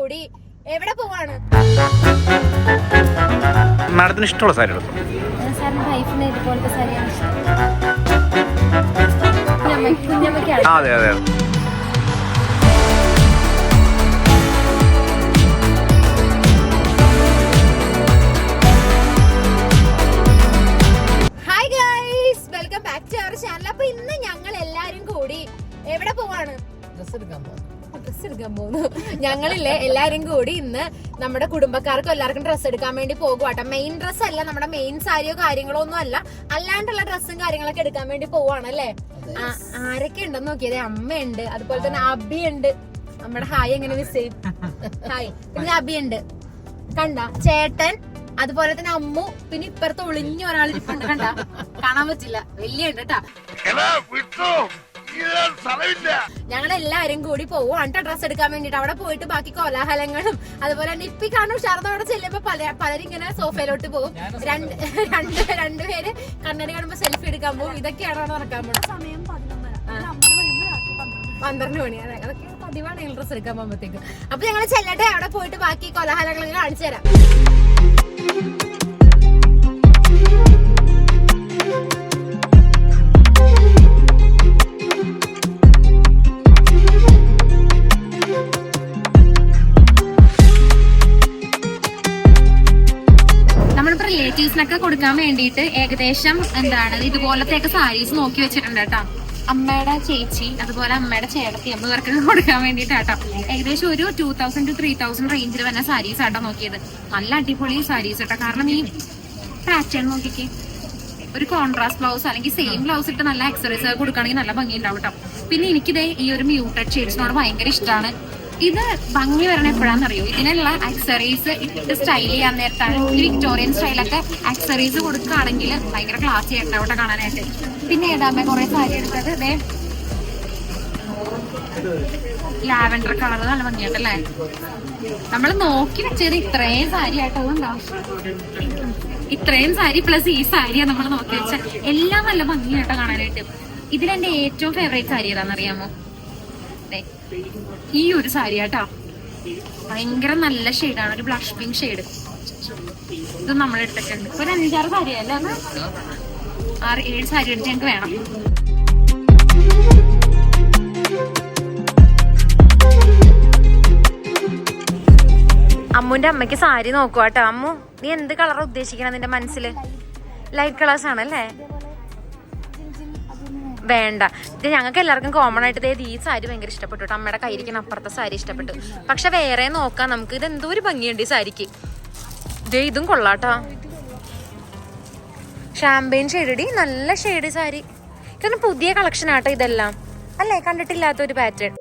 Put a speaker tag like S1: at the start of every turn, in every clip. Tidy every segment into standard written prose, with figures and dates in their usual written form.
S1: കൂടി എവിടെ പോവാണ്?
S2: മാഡത്തിന് ഇഷ്ടമുള്ള സാരി എടുക്കും. അതെ അതെ അതെ.
S1: Hi guys, welcome back to our channel. അപ്പൊ ഇന്ന് ഞങ്ങൾ എല്ലാരും കൂടി എവിടെ പോവാണ്? ഡ്രസ് എടുക്കാൻ പോകുന്നു. ഞങ്ങളില്ലേ എല്ലാരും കൂടി ഇന്ന് നമ്മുടെ കുടുംബക്കാർക്കും എല്ലാവർക്കും ഡ്രസ്സ് എടുക്കാൻ വേണ്ടി പോകുവാട്ടോ. മെയിൻ ഡ്രസ്സ് അല്ല, നമ്മുടെ മെയിൻ സാരിയോ കാര്യങ്ങളോ ഒന്നും അല്ല, അല്ലാണ്ടുള്ള ഡ്രസ്സും കാര്യങ്ങളൊക്കെ എടുക്കാൻ വേണ്ടി പോവാണ് അല്ലേ. ആരൊക്കെ ഉണ്ടെന്ന് നോക്കിയതേ, അമ്മയുണ്ട്, അതുപോലെ തന്നെ അബിയുണ്ട്. നമ്മുടെ ഹായ് എങ്ങനെ മിസ് ചെയ്യും? ഹായ്. പിന്നെ അബിയുണ്ട്, കണ്ട ചേട്ടൻ, അതുപോലെ തന്നെ അമ്മു, പിന്നെ ഇപ്പുറത്ത് ഒളിഞ്ഞ ഒരാൾ ഇരിപ്പുണ്ട്, കണ്ട കാണാൻ പറ്റില്ല, വലിയ ഉണ്ട് കേട്ടാ. ഞങ്ങളെല്ലാരും കൂടി പോവാണ് ഡ്രസ് എടുക്കാൻ വേണ്ടിട്ട്. അവിടെ പോയിട്ട് ബാക്കി കോലാഹലങ്ങളും അതുപോലെ തന്നെ ഇപ്പി കാണും ശാരദ അവിടെ ചെല്ലുമ്പോ പലരും ഇങ്ങനെ സോഫയിലോട്ട് പോകും. രണ്ടുപേര് കണ്ണടി കാണുമ്പോ സെൽഫി എടുക്കാൻ പോകും. ഇതൊക്കെയാണ് അവിടെ നടക്കാൻ പോകുന്നത്. സമയം 12 മണി. അതൊക്കെ പതിവാണ് ഞങ്ങൾ ഡ്രസ് എടുക്കാൻ പോകുമ്പോഴത്തേക്കും. അപ്പൊ ഞങ്ങൾ ചെല്ലട്ടെ, അവിടെ പോയിട്ട് ബാക്കി കോലാഹലങ്ങളൊക്കെ കാണിച്ചു തരാം. റിലേറ്റീവ്സിനൊക്കെ കൊടുക്കാൻ വേണ്ടിയിട്ട് ഏകദേശം ഇതുപോലത്തെയൊക്കെ സാരീസ് നോക്കി വെച്ചിട്ടുണ്ട് കേട്ടോ. അമ്മയുടെ ചേച്ചി അതുപോലെ അമ്മയുടെ ചേട്ടത്തി അമ്മ ഇവർക്കൊക്കെ കൊടുക്കാൻ വേണ്ടിയിട്ടാട്ടോ. ഏകദേശം ഒരു 2000 to 3000 റേഞ്ചിൽ വന്ന സാരീസ് ആട്ടോ നോക്കിയത്. നല്ല അടിപൊളി സാരീസ് കേട്ടോ. കാരണം ഈ പാറ്റേൺ നോക്കിക്കേ, ഒരു കോൺട്രാസ്റ്റ് ബ്ലൗസ് അല്ലെങ്കിൽ സെയിം ബ്ലൗസ് ഇട്ട് നല്ല ആക്സറീസ് കൊടുക്കുകയാണെങ്കിൽ നല്ല ഭംഗി ഉണ്ടാവും കേട്ടോ. പിന്നെ എനിക്കിതേ ഈ ഒരു മ്യൂട്ടഡ് ഷെയ്ഡ്സിനോട് ഭയങ്കര ഇഷ്ടമാണ്. ഇത് ഭംഗി വരണ എപ്പോഴാണെന്നറിയോ, ഇതിനുള്ള ആക്സറീസ് ഇട്ട് സ്റ്റൈൽ ചെയ്യാൻ നേരത്താണ്. ഈ വിക്ടോറിയൻ സ്റ്റൈലൊക്കെ ആക്സറീസ് കൊടുക്കുകയാണെങ്കിൽ ഭയങ്കര ക്ലാസ് ചെയ്യട്ടെ അവിടെ കാണാനായിട്ട്. പിന്നെ ഏതാമേ കുറെ സാരി എടുത്തത്, ഇതേ ലാവൻഡർ കളർ നല്ല ഭംഗിയായിട്ടല്ലേ. നമ്മൾ നോക്കി വെച്ചത് ഇത്രയും സാരി ആട്ടോ. അതുകൊണ്ടാവും ഇത്രയും സാരി പ്ലസ് ഈ സാരിയാണ് നമ്മൾ നോക്കി വെച്ച. എല്ലാം നല്ല ഭംഗിയായിട്ടോ കാണാനായിട്ട്. ഇതിലെന്റെ ഏറ്റവും ഫേവറേറ്റ് സാരി ഏതാണെന്നറിയാമോ? ഈ ഒരു സാരി ആട്ടോ. ഭയങ്കര നല്ല ഷെയ്ഡാണ്, ഒരു ബ്ലഷ് പിങ്ക് ഷെയ്ഡ്. ഇത് നമ്മൾ എടുത്തിട്ടുണ്ട്. ഇപ്പൊ 5-6 സാരി അല്ല, 6-7 സാരി എടുത്ത് ഞങ്ങൾക്ക് വേണം. അമ്മുന്റെ അമ്മയ്ക്ക് സാരി നോക്കുവാട്ടോ. അമ്മു, നീ എന്ത് കളർ ഉദ്ദേശിക്കണം നിന്റെ മനസ്സിൽ? ലൈറ്റ് കളേഴ്സ് ആണല്ലേ? വേണ്ട, ഇത് ഞങ്ങൾക്ക് എല്ലാവർക്കും കോമൺ ആയിട്ട് ഈ സാരി ഭയങ്കര ഇഷ്ടപ്പെട്ടു കേട്ടോ. അമ്മയുടെ കയ്യിരിക്കുന്ന അപ്പുറത്തെ സാരി ഇഷ്ടപ്പെട്ടു. പക്ഷെ വേറെ നോക്കാം നമുക്ക്. ഇത് എന്തോ ഒരു ഭംഗിയുണ്ട് ഈ സാരിക്ക്. ഇതും കൊള്ളാട്ടാ. ഷാമ്പെയിൻ ഷെയ്ഡി, നല്ല ഷെയ്ഡ് സാരി. ഇതൊന്നും പുതിയ കളക്ഷൻ ആട്ടോ ഇതെല്ലാം അല്ലേ, കണ്ടിട്ടില്ലാത്ത ഒരു പാറ്റേൺ.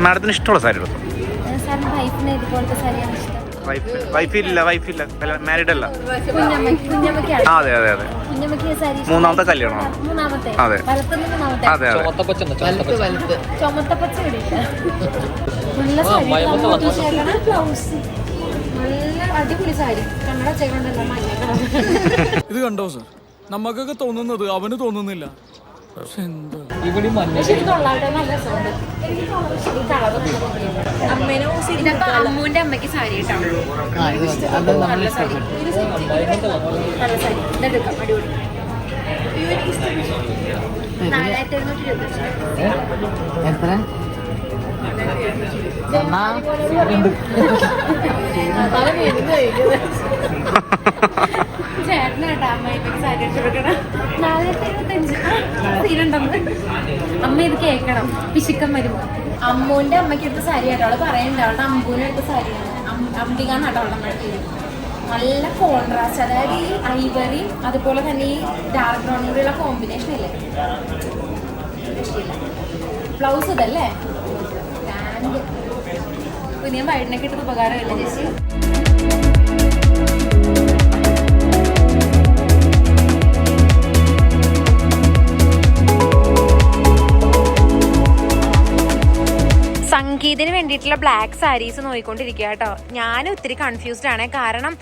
S2: മാഡത്തിന് ഇഷ്ടമുള്ള സാരി എടുക്കും. വൈഫില്ല, മാരീഡ് അല്ല. അതെ അതെ അതെ. മൂന്നാമത്തെ കല്യാണം. അതെ അതെ അതെ.
S3: ഇത് കണ്ടോ സർ, നമുക്കൊക്കെ തോന്നുന്നത് അവന് തോന്നുന്നില്ല.
S1: അമ്മൂന്റെ അമ്മയ്ക്ക് സാരി കേട്ടോ. നല്ല സാരി, നല്ല സാരി. ഇതെടുക്കാം, അടിപൊളി. 4700. ചേട്ടനാട്ടോ അമ്മയ്ക്ക് സാരി എടുത്തിരിക്കണം. 425. അമ്മ ഇത് കേൾക്കണം, പിശുക്കം വരുമ്പോ. അമ്മൂന്റെ അമ്മയ്ക്ക് എടുത്ത സാരി ആട്ടോ അവള് പറയണ്ട. അവളുടെ അമ്പൂനെ എടുത്ത സാരിയാണ്. അംബികാന്നാട്ടോ അവളുടെ അമ്മയുടെ. നല്ല കോൺട്രാസ്റ്റ്, അതായത് ഈ ഐവറിയും അതുപോലെ തന്നെ ഈ ഡാർക്ക് ബ്രൗണും കൂടിയുള്ള കോമ്പിനേഷൻ ഇല്ലേ, ബ്ലൗസ് ഇതല്ലേ. പിന്നെ വൈഡിനൊക്കെ ഇട്ടത് ഉപകാരമല്ലേ ചേച്ചി? സംഗീതിന് വേണ്ടിയിട്ടുള്ള ബ്ലാക്ക് സാരീസ് നോക്കിക്കൊണ്ടിരിക്കുക കേട്ടോ. ഞാൻ ഒത്തിരി കൺഫ്യൂസ്ഡ് ആണ്. കാരണം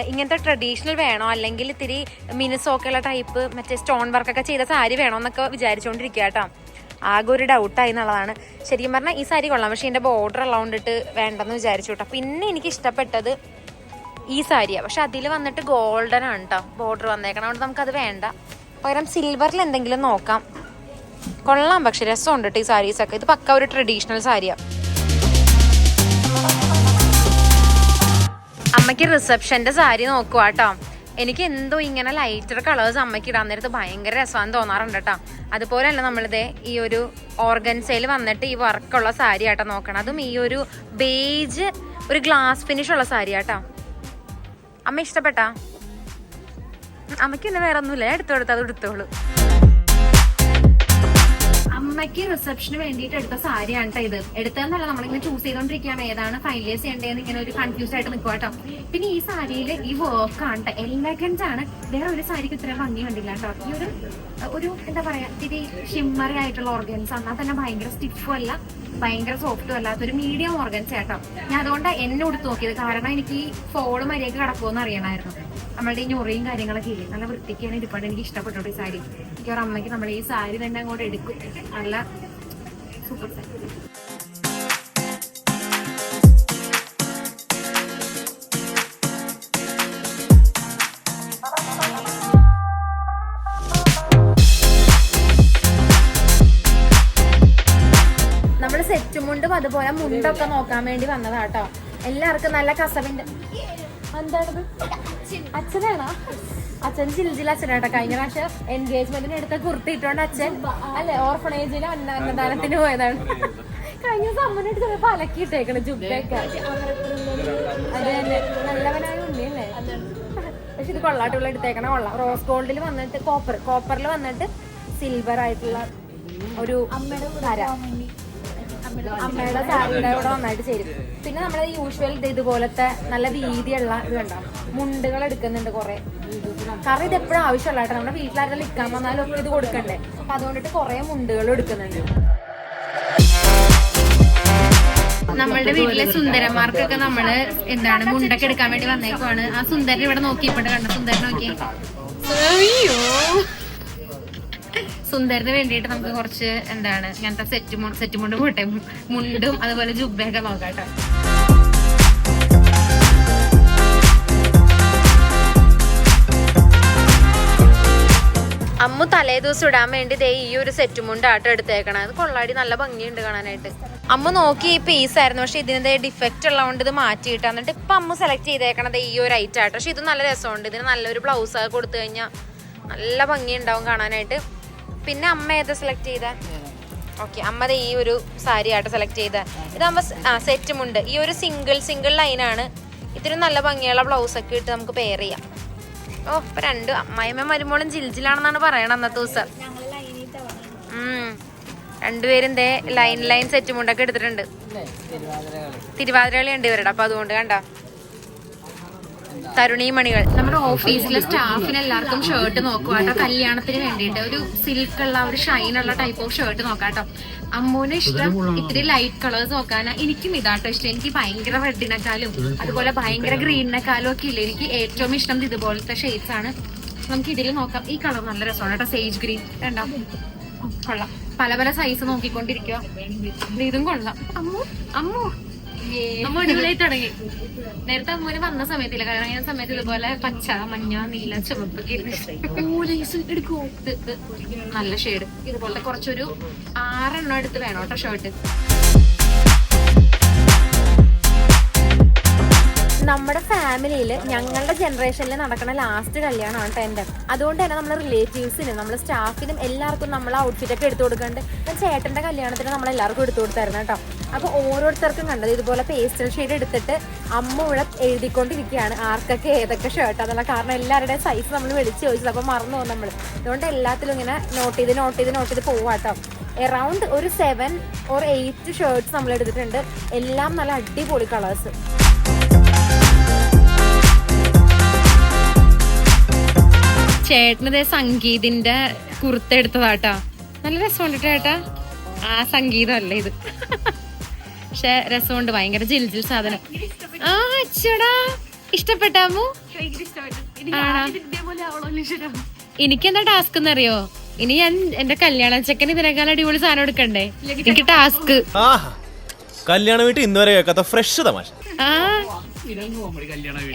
S1: ഇങ്ങനത്തെ ട്രഡീഷണൽ വേണോ അല്ലെങ്കിൽ ഇത്തിരി മിനുസൊക്കെയുള്ള ടൈപ്പ് മറ്റേ സ്റ്റോൺ വർക്കൊക്കെ ചെയ്ത സാരി വേണോ എന്നൊക്കെ വിചാരിച്ചുകൊണ്ടിരിക്കുക കേട്ടോ. ആകെ ഒരു ഡൗട്ടായി എന്നുള്ളതാണ്. ശരിക്കും പറഞ്ഞാൽ ഈ സാരി കൊള്ളാം, പക്ഷേ ഇതിൻ്റെ ബോർഡർ ഉള്ളതുകൊണ്ടിട്ട് വേണ്ടെന്ന് വിചാരിച്ചു കേട്ടോ. പിന്നെ എനിക്ക് ഇഷ്ടപ്പെട്ടത് ഈ സാരിയാണ്, പക്ഷെ അതിൽ വന്നിട്ട് ഗോൾഡൻ ആണ് കേട്ടോ ബോർഡർ വന്നേക്കണം. അതുകൊണ്ട് നമുക്കത് വേണ്ട, പകരം സിൽവറിൽ എന്തെങ്കിലും നോക്കാം. കൊള്ളാം, പക്ഷെ രസമുണ്ട് കേട്ടോ ഈ സാരീസൊക്കെ. ഇത് പക്ക ഒരു ട്രഡീഷണൽ സാരിയാണ്. അമ്മയ്ക്ക് റിസപ്ഷൻ്റെ സാരി നോക്കുക കേട്ടോ. എനിക്ക് എന്തോ ഇങ്ങനെ ലൈറ്റർ കളേഴ്സ് അമ്മയ്ക്ക് ഇടാൻ നേരത്ത് ഭയങ്കര രസമാണെന്ന് തോന്നാറുണ്ട് കേട്ടോ. അതുപോലെ തന്നെ നമ്മളിതേ ഈ ഒരു ഓർഗൻസയിൽ വന്നിട്ട് ഈ വർക്കുള്ള സാരി ആട്ടോ നോക്കണം. അതും ഈ ഒരു ബേജ് ഒരു ഗ്ലാസ് ഫിനിഷ് ഉള്ള സാരി ആട്ടോ. അമ്മ ഇഷ്ടപ്പെട്ടാ? അമ്മയ്ക്ക് പിന്നെ വേറെ ഒന്നുമില്ല, എടുത്തോളൂ, അത് എടുത്തോളൂ. അമ്മയ്ക്ക് റിസപ്ഷന് വേണ്ടിയിട്ട് എടുത്ത സാരിയാണ് കേട്ടോ ഇത്. എടുത്തതെന്നല്ല, നമ്മളിങ്ങനെ ചൂസ് ചെയ്തോണ്ടിരിക്കുകയാണ് ഏതാണ് ഫൈനലൈസ് ചെയ്യേണ്ടതെന്ന് ഇങ്ങനെ ഒരു കൺഫ്യൂസ് ആയിട്ട് നിൽക്കുക കേട്ടോ. പിന്നെ ഈ സാരിയിൽ ഈ വർക്കാണ് കേട്ടോ, എലഗൻസ് ആണ്. വേറെ ഒരു സാരിക്ക് ഇത്രയും ഭംഗി കണ്ടില്ല കേട്ടോ. ഈ ഒരു എന്താ പറയാ, ഇത്തിരി ഷിമ്മറി ആയിട്ടുള്ള ഓർഗൻസ്, എന്നാൽ തന്നെ ഭയങ്കര സ്റ്റിഫും അല്ല ഭയങ്കര സോഫ്റ്റും അല്ലാത്തൊരു മീഡിയം ഓർഗൻസ് ആട്ടോ. ഞാൻ അതുകൊണ്ട് എന്നെ എടുത്ത് നോക്കിയത്, കാരണം എനിക്ക് ഈ ഫോള് മര്യാദക്ക് കിടക്കുമെന്ന് അറിയണമായിരുന്നു. നമ്മളുടെ ഈ ഞൊറിയും കാര്യങ്ങളൊക്കെ ഇല്ലേ, നല്ല വൃത്തിക്കാണ് ഇരിപ്പണ്ട്. എനിക്ക് ഇഷ്ടപ്പെട്ടു ഈ സാരി. എനിക്ക് ഒരു അമ്മയ്ക്ക് നമ്മൾ ഈ സാരി തന്നെ അങ്ങോട്ട് എടുക്കും. നല്ല സൂപ്പർ സാരി. നമ്മള് സെറ്റ് മുണ്ടും അതുപോലെ മുണ്ടൊക്കെ നോക്കാൻ വേണ്ടി വന്നതാട്ടോ. എല്ലാവർക്കും നല്ല കസവിന്റെ എന്താണത്, അച്ഛനാണോ? അച്ഛൻ ജിൽജിൽ അച്ഛനാട്ടോ. കഴിഞ്ഞ പ്രാവശ്യം എൻഗേജ്മെന്റിന് എടുത്ത കുർത്തി ഇട്ടോണ്ട് അച്ഛൻ അല്ലെ ഓർഫണേജിൽ അന്നദാനത്തിന് പോയതാണ്. കഴിഞ്ഞ സമ്മനെ എടുത്ത് അലക്കിയിട്ടേക്കണ് ജുബൊക്കെ. അത് തന്നെ നല്ലവനാണ് ഉണ്ണി അല്ലേ. പക്ഷെ ഇത് കൊള്ളാട്ടുള്ള എടുത്തേക്കണ കൊള്ളാം. റോസ് ഗോൾഡിൽ വന്നിട്ട് കോപ്പറിൽ വന്നിട്ട് സിൽവർ ആയിട്ടുള്ള ഒരു അമ്മയുടെ സാരിയുടെ കൂടെ നന്നായിട്ട് ചേരും. പിന്നെ നമ്മൾ യൂഷ്വൽ ഇതുപോലത്തെ നല്ല വീതിയുള്ള ഇത് കണ്ടോ മുണ്ടുകൾ എടുക്കുന്നുണ്ട് കുറെ. കാരണം ഇത് എപ്പോഴും ആവശ്യമുള്ള കേട്ടോ. നമ്മുടെ വീട്ടിലാരെല്ലാം നിൽക്കാൻ വന്നാലും ഒക്കെ ഇത് കൊടുക്കണ്ടേ. അപ്പൊ അതുകൊണ്ടിട്ട് കുറെ മുണ്ടുകൾ എടുക്കുന്നുണ്ട്. നമ്മളുടെ വീട്ടിലെ സുന്ദരന്മാർക്കൊക്കെ നമ്മള് എന്താണ് മുണ്ടൊക്കെ എടുക്കാൻ വേണ്ടി വന്നേക്കുവാണ്. ആ സുന്ദരൻ ഇവിടെ നോക്കിയപ്പോട്ട് കണ്ട സുന്ദരൻ നോക്കി. അയ്യോ, സുന്ദരന് വേണ്ടിയിട്ട് നമുക്ക് കുറച്ച് എന്താണ് ഇങ്ങനത്തെ സെറ്റ് മുണ്ട് പോട്ടെ, മുണ്ടും അതുപോലെ ജുബയൊക്കെ നോക്കാം കേട്ടോ. അമ്മു തലേ ദിവസം ഇടാൻ വേണ്ടി ദേ ഈ ഒരു സെറ്റ് മുണ്ടാട്ടോ എടുത്തേക്കണം. അത് കൊള്ളാടി, നല്ല ഭംഗിയുണ്ട് കാണാനായിട്ട്. അമ്മ നോക്കി ഈ പീസ് ആയിരുന്നു, പക്ഷെ ഇതിന് ഡിഫക്റ്റ് ഉള്ളതുകൊണ്ട് ഇത് മാറ്റിയിട്ട് എന്നിട്ട് ഇപ്പൊ അമ്മ സെലക്ട് ചെയ്തേക്കണത് ഈ ഒരു ഐറ്റം ആട്ടോ. പക്ഷെ ഇത് നല്ല രസമുണ്ട്. ഇതിന് നല്ലൊരു ബ്ലൗസ് ഒക്കെ കൊടുത്തു കഴിഞ്ഞാൽ നല്ല ഭംഗി ഉണ്ടാവും കാണാനായിട്ട്. പിന്നെ അമ്മ ഏതാ സെലക്ട് ചെയ്ത? ഓക്കെ, അമ്മ ഈ ഒരു സാരി ആട്ടോ സെലക്ട് ചെയ്ത. ഇതാകുമ്പോൾ സെറ്റ് മുണ്ട് ഈ ഒരു സിംഗിൾ ലൈനാണ്. ഇതിന് നല്ല ഭംഗിയുള്ള ബ്ലൗസ് ഒക്കെ ഇട്ട് നമുക്ക് പെയർ ചെയ്യാം. ഓ, ഇപ്പൊ രണ്ട് അമ്മായിമ്മ മരുമോളും ജിൽജിലാണെന്നാണ് പറയണത് അന്നത്തെ ദിവസം. രണ്ടുപേരും ദേ ലൈൻ സെറ്റ് മുണ്ടൊക്കെ എടുത്തിട്ടുണ്ട്. തിരുവാതിരകളി ഉണ്ട് ഇവരുടെ. അപ്പൊ അതുകൊണ്ട് കണ്ട തരുണീമണികൾ. നമ്മുടെ ഓഫീസിലെ സ്റ്റാഫിന് എല്ലാവർക്കും ഷർട്ട് നോക്കുക കേട്ടോ. കല്യാണത്തിന് വേണ്ടിയിട്ട് ഒരു സിൽക്കുള്ള ഒരു ഷൈനുള്ള ടൈപ്പ് ഓഫ് ഷർട്ട് നോക്കാം കേട്ടോ. അമ്മൂന് ഇഷ്ടം ഇത്തിരി ലൈറ്റ് കളേഴ്സ് നോക്കാനാ. എനിക്കും ഇതാട്ടോ ഇഷ്ടം. എനിക്ക് ഭയങ്കര റെഡിനെക്കാളും അതുപോലെ ഭയങ്കര ഗ്രീനിനെക്കാളും ഒക്കെ ഇല്ല. എനിക്ക് ഏറ്റവും ഇഷ്ടം ഇതുപോലത്തെ ഷെയ്ഡ്സ് ആണ്. നമുക്ക് ഇതിൽ നോക്കാം. ഈ കളർ നല്ല രസമാണ് കേട്ടോ, സേജ് ഗ്രീൻ. കണ്ടോ, കൊള്ളാം. പല സൈസ് നോക്കിക്കൊണ്ടിരിക്കുക. ഇതും കൊള്ളാം. അമ്മു അടിപൊളിയായി തുടങ്ങി. നേരത്തെ അമ്മൂന് വന്ന സമയത്തില്ല, കാരണം ഈ സമയത്ത് ഇതുപോലെ പച്ച, മഞ്ഞ, നീല, ചുവപ്പ് എടുക്കൂ. നല്ല ഷെയ്ഡ് ഇതുപോലത്തെ കുറച്ചൊരു 6 എണ്ണം എടുത്ത് വേണം കേട്ടോ ഷർട്ട്. നമ്മുടെ ഫാമിലിയിൽ ഞങ്ങളുടെ ജനറേഷനിൽ നടക്കുന്ന ലാസ്റ്റ് കല്യാണമാണ് കേട്ടോ എൻ്റെ. അതുകൊണ്ട് തന്നെ നമ്മുടെ റിലേറ്റീവ്സിനും നമ്മുടെ സ്റ്റാഫിനും എല്ലാവർക്കും നമ്മൾ ഔട്ട്ഫിറ്റ് ഒക്കെ എടുത്തു കൊടുക്കുന്നുണ്ട്. ഞാൻ ചേട്ടൻ്റെ കല്യാണത്തിന് നമ്മളെല്ലാവർക്കും എടുത്തു കൊടുത്തായിരുന്നു കേട്ടോ. അപ്പോൾ ഓരോരുത്തർക്കും കണ്ടത് ഇതുപോലെ പേസ്റ്റൽ ഷെയ്ഡ് എടുത്തിട്ട് അമ്മ ഇവിടെ എഴുതിക്കൊണ്ടിരിക്കുകയാണ് ആർക്കൊക്കെ ഏതൊക്കെ ഷർട്ട് അതല്ല. കാരണം എല്ലാവരുടെയും സൈസ് നമ്മൾ വിളിച്ച് ചോദിച്ചത്, അപ്പോൾ മറന്നു പോകും നമ്മൾ. അതുകൊണ്ട് എല്ലാത്തിലും ഇങ്ങനെ നോട്ട് ചെയ്ത് പോവാട്ടോ. എറൗണ്ട് ഒരു 7 or 8 ഷർട്ട്സ് നമ്മൾ എടുത്തിട്ടുണ്ട്. എല്ലാം നല്ല അടിപൊളി കളേഴ്സ്. ചേട്ടനതേ സംഗീതിന്റെ കുർത്ത എടുത്തതാട്ടാ. നല്ല രസമുണ്ട് ചേട്ടാ. ആ സംഗീതം അല്ലേ ഇത്. പക്ഷെ രസമുണ്ട്, ഭയങ്കര ജിൽജിൽ സാധനം. ആ അച്ചടാ, ഇഷ്ടപ്പെട്ടാമു? എനിക്കെന്താ ടാസ്ക് എന്നറിയോ? ഇനി ഞാൻ എന്റെ കല്യാണ ചെക്കന് ഇതിനേക്കാൾ അടിപൊളി സാധനം എടുക്കണ്ടേ? എനിക്ക് ടാസ്ക്.
S4: കല്യാണ വീട്ടിൽ ഇന്ന് വരെ കേൾക്കാത്ത ഫ്രഷ് തമാശ.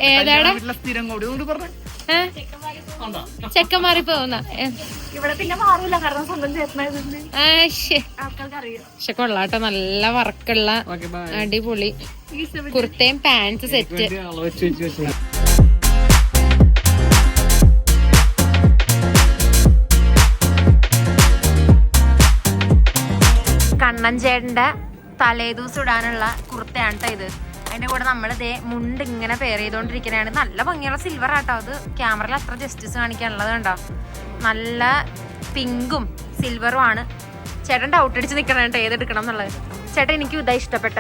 S1: ഏതാടാ ചെക്കന്മാറി പോകുന്ന പക്ഷെ കൊള്ളാട്ടോ, നല്ല വർക്കുള്ള അടിപൊളി കുർത്തയും പാൻസ് സെറ്റ്. കണ്ണൻചേട്ടന്റെ തലേദിവസം ഇടാനുള്ള കുർത്തയാണ് കേട്ടോ ഇത്. അതിന്റെ കൂടെ നമ്മളിതേ മുണ്ട് ഇങ്ങനെ പെയർ ചെയ്തോണ്ടിരിക്കണതാണ്. നല്ല ഭംഗിയുള്ള സിൽവർ ആട്ടോ അത്. ക്യാമറയിൽ അത്ര ജസ്റ്റിസ് കാണിക്കാനുള്ളത് കണ്ടോ, നല്ല പിങ്കും സിൽവറും ആണ്. ചേട്ടൻ ഡൗട്ട് അടിച്ച് നിൽക്കണം കേട്ടോ ഏതെടുക്കണം എന്നുള്ളത്. ചേട്ടൻ എനിക്ക് ഇതാ ഇഷ്ടപ്പെട്ട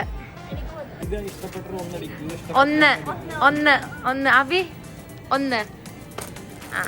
S1: ഒന്ന് ഒന്ന് ഒന്ന് അവി ഒന്ന് ആ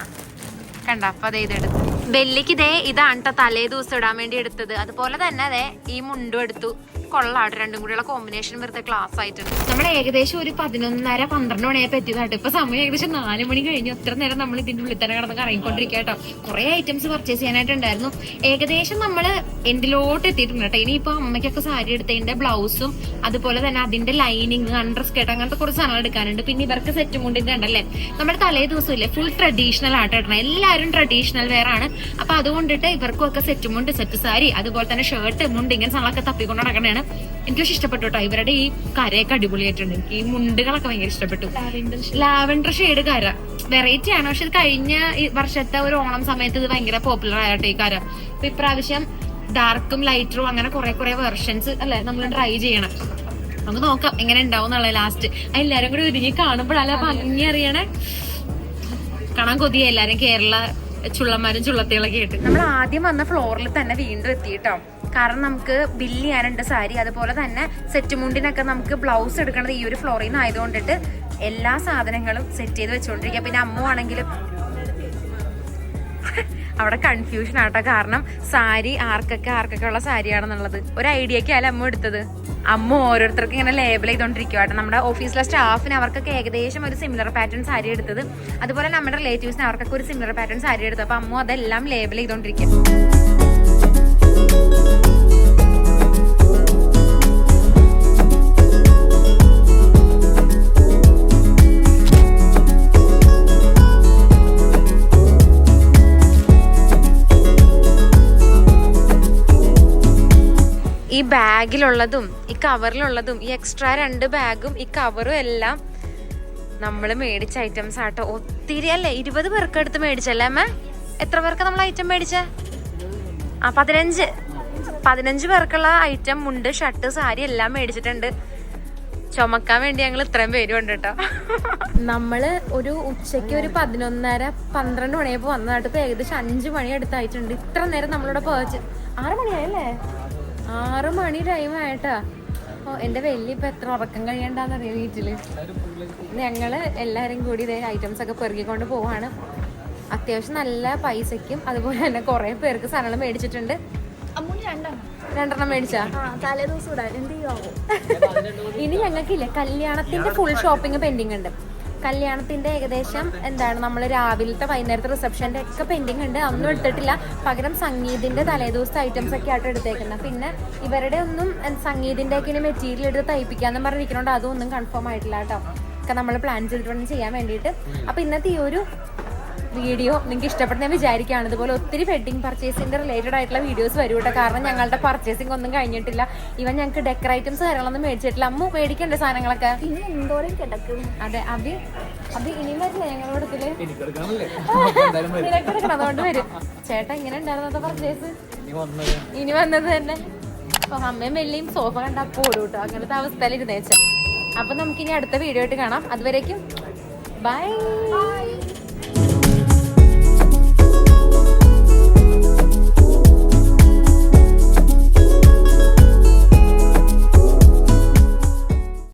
S1: കണ്ട. അപ്പൊ അതേ ഇതെടുത്തു. ബെല്ലിക്ക് ഇതേ ഇതാണ് കേട്ടോ തലേ ദിവസം ഇടാൻ വേണ്ടി എടുത്തത്. അതുപോലെ തന്നെ അതെ ഈ മുണ്ടും എടുത്തു. കൊള്ളാട്ട്, രണ്ടും കൂടിയുള്ള കോമ്പിനേഷൻ വെറുതെ ക്ലാസ് ആയിട്ടുണ്ട്. നമ്മൾ ഏകദേശം ഒരു 11:30-12 മണിയായി പറ്റിയതാട്ടോ. ഇപ്പൊ സമയം ഏകദേശം 4 മണി കഴിഞ്ഞു. അത്ര നേരം നമ്മൾ ഇതിന്റെ ഉള്ളിൽ തന്നെ കിടന്ന് കറങ്ങിക്കൊണ്ടിരിക്കുക കേട്ടോ. കുറെ ഐറ്റംസ് പർച്ചേസ് ചെയ്യാനായിട്ടുണ്ടായിരുന്നു. ഏകദേശം നമ്മള് എൻഡിലോട്ട് എത്തിയിട്ടുണ്ട് കേട്ടോ. ഇനിയിപ്പോ അമ്മയ്ക്കൊക്കെ സാരി എടുത്തതിന്റെ ബ്ലൗസും അതുപോലെ തന്നെ അതിന്റെ ലൈനിങ്, അണ്ടർ സ്കേർട്ട്, അങ്ങനത്തെ കുറച്ച് സാധനങ്ങൾ എടുക്കാനുണ്ട്. പിന്നെ ഇവർക്ക് സെറ്റ് മുണ്ടിന്റെ ഉണ്ടല്ലേ, നമ്മുടെ തലേ ദിവസം ഇല്ലേ ഫുൾ ട്രഡീഷണൽ ആയിട്ട് ഇടണം. എല്ലാവരും ട്രഡീഷണൽ വെയർ ആണ്. അപ്പൊ അതുകൊണ്ടിട്ട് ഇവർക്കും ഒക്കെ സെറ്റ് മുണ്ട്, സെറ്റ് സാരി, അതുപോലെ തന്നെ ഷർട്ട്, മുണ്ട്, ഇങ്ങനെ സാധനങ്ങളൊക്കെ തപ്പിക്കൊണ്ട് നടക്കണേ. എനിക്ക് പക്ഷെ ഇഷ്ടപ്പെട്ടു കേട്ടോ. ഇവരുടെ ഈ കരയൊക്കെ അടിപൊളിയായിട്ടുണ്ട്. എനിക്ക് ഈ മുണ്ടുകളൊക്കെ ഭയങ്കര ഇഷ്ടപ്പെട്ടു. ലാവൻഡർ ഷെയ്ഡ് കര വെറൈറ്റി ആണ്. പക്ഷെ ഇത് കഴിഞ്ഞ വർഷത്തെ ഒരു ഓണം സമയത്ത് ഇത് ഭയങ്കര പോപ്പുലർ ആയിട്ടോ ഈ കര. അപ്പൊ ഇപ്രാവശ്യം ഡാർക്കും ലൈറ്ററും അങ്ങനെ കുറെ വെർഷൻസ് അല്ലെ നമ്മൾ ട്രൈ ചെയ്യണം. നമുക്ക് നോക്കാം എങ്ങനെ ഉണ്ടാവും എന്നുള്ളത്. ലാസ്റ്റ് എല്ലാരും കൂടി ഒരുങ്ങി കാണുമ്പോഴല്ല ഭംഗി അറിയണേ. കാണാൻ കൊതിയ എല്ലാരും കേരള ചുള്ളന്മാരും ചുള്ളത്തികളൊക്കെ ആയിട്ട്. നമ്മൾ ആദ്യം വന്ന ഫ്ലോറിൽ തന്നെ വീണ്ടും എത്തിയിട്ടോ. കാരണം നമുക്ക് ബില്ല് ചെയ്യാനുണ്ട് സാരി, അതുപോലെ തന്നെ സെറ്റ് മുണ്ടിനൊക്കെ നമുക്ക് ബ്ലൗസ് എടുക്കേണ്ടത് ഈ ഒരു ഫ്ലോറിൽ നിന്ന് ആയതുകൊണ്ടിട്ട് എല്ലാ സാധനങ്ങളും സെറ്റ് ചെയ്ത് വെച്ചുകൊണ്ടിരിക്കുക. പിന്നെ അമ്മ ആണെങ്കിലും അവിടെ കൺഫ്യൂഷൻ ആട്ടോ. കാരണം സാരി ആർക്കൊക്കെ ഉള്ള സാരിയാണെന്നുള്ളത് ഒരു ഐഡിയക്ക് ആയാലും അമ്മ എടുത്തത്. അമ്മ ഓരോരുത്തർക്ക് ഇങ്ങനെ ലേബൽ ചെയ്തോണ്ടിരിക്കുക കേട്ടോ. നമ്മുടെ ഓഫീസിലെ സ്റ്റാഫിന് അവർക്കൊക്കെ ഏകദേശം ഒരു സിമിലർ പാറ്റേൺ സാരി എടുത്തത്. അതുപോലെ നമ്മുടെ റിലേറ്റീവ്സിന് അവർക്കൊക്കെ ഒരു സിമിലർ പാറ്റേൺ സാരി എടുത്തത്. അപ്പൊ അമ്മ അതെല്ലാം ലേബൽ ചെയ്തോണ്ടിരിക്കുക. ഈ ബാഗിലുള്ളതും ഈ കവറിലുള്ളതും ഈ എക്സ്ട്രാ 2 ബാഗും ഈ കവറും എല്ലാം നമ്മൾ മേടിച്ച ഐറ്റംസ് ആട്ടോ. ഒത്തിരി അല്ലേ, 20 പേർക്ക് അടുത്ത് മേടിച്ചല്ലേ അമ്മ? എത്ര പേർക്ക് നമ്മൾ ഐറ്റം മേടിച്ച? 15 പേർക്കുള്ള ഐറ്റം മുണ്ട്, ഷർട്ട്, സാരി എല്ലാം മേടിച്ചിട്ടുണ്ട്. ചുമക്കാൻ വേണ്ടി ഞങ്ങൾ ഇത്രയും പേരും ഉണ്ട് കേട്ടോ. നമ്മള് ഒരു ഉച്ചയ്ക്ക് ഒരു 11:30-12 മണിയായപ്പോ വന്നതായിട്ട്. ഇപ്പൊ ഏകദേശം 5 മണി അടുത്തായിട്ടുണ്ട്. ഇത്ര നേരം നമ്മളിവിടെ 6 മണിയായല്ലേ? 6 മണി ടൈം ആയിട്ടാ. ഓ എന്റെ വലിയ ഇപ്പൊ എത്ര ഉറക്കം കഴിയണ്ടെന്നറിയാം വീട്ടില്. ഞങ്ങള് എല്ലാരും കൂടി ഇതേ ഐറ്റംസ് ഒക്കെ പെറുകിക്കൊണ്ട് പോവാണ്. അത്യാവശ്യം നല്ല പൈസക്കും അതുപോലെ തന്നെ കുറെ പേർക്ക് സാധനങ്ങൾ മേടിച്ചിട്ടുണ്ട്. 2 മേടിച്ചാ ഇനി ഞങ്ങൾക്കില്ലേ കല്യാണത്തിന്റെ ഫുൾ ഷോപ്പിംഗ് പെൻഡിങ് ഉണ്ട്. കല്യാണത്തിന്റെ ഏകദേശം നമ്മൾ രാവിലത്തെ വൈകുന്നേരത്തെ റിസപ്ഷന്റെ ഒക്കെ പെൻഡിങ് ഉണ്ട്. ഒന്നും എടുത്തിട്ടില്ല. പകരം സംഗീതിന്റെ തലേദിവസത്തെ ഐറ്റംസ് ഒക്കെ ആയിട്ട് എടുത്തേക്കുന്നത്. പിന്നെ ഇവരുടെ ഒന്നും സംഗീതിന്റെ ഒക്കെ മെറ്റീരിയൽ എടുത്ത് തയ്പ്പിക്കാന്ന് പറഞ്ഞിരിക്കണോണ്ട് അതും ഒന്നും കൺഫേം ആയിട്ടില്ല കേട്ടോ. ഒക്കെ നമ്മൾ പ്ലാൻ ചെയ്തിട്ടുണ്ട് ചെയ്യാൻ വേണ്ടിയിട്ട്. അപ്പൊ ഇന്നത്തെ ഈ ഒരു വീഡിയോ നിങ്ങൾക്ക് ഇഷ്ടപ്പെടുന്ന ഞാൻ വിചാരിക്കുകയാണ്. ഇതുപോലെ ഒത്തിരി വെഡിങ് പർച്ചേസിന്റെ റിലേറ്റഡ് ആയിട്ടുള്ള വീഡിയോസ് വരും കേട്ടോ. കാരണം ഞങ്ങളുടെ പർച്ചേസിംഗ് ഒന്നും കഴിഞ്ഞിട്ടില്ല. ഇവൻ ഞങ്ങൾക്ക് ഡെക്കർ ഐറ്റംസ് കാര്യങ്ങളൊന്നും മേടിച്ചിട്ടില്ല. അമ്മ മേടിക്കണ്ടേ സാധനങ്ങളൊക്കെ? അതെ, അഭി ഇനിയും വരില്ല ഞങ്ങളുടെ അടുത്തില്. നിനക്കെടുക്കണം, അതുകൊണ്ട് വരും. ചേട്ടാ ഇങ്ങനെ ഉണ്ടായിരുന്നത്തെ പർച്ചേസ്? ഇനി വന്നത് തന്നെ. അപ്പൊ അമ്മയും വെള്ളിയും സോഫ കണ്ട അപ്പൊ ഓടും കേട്ടോ. അങ്ങനത്തെ അവസ്ഥയിൽ ഇരുന്നേച്ച. അപ്പൊ നമുക്കിനി അടുത്ത വീഡിയോ ആയിട്ട് കാണാം. അതുവരേക്കും ബൈ.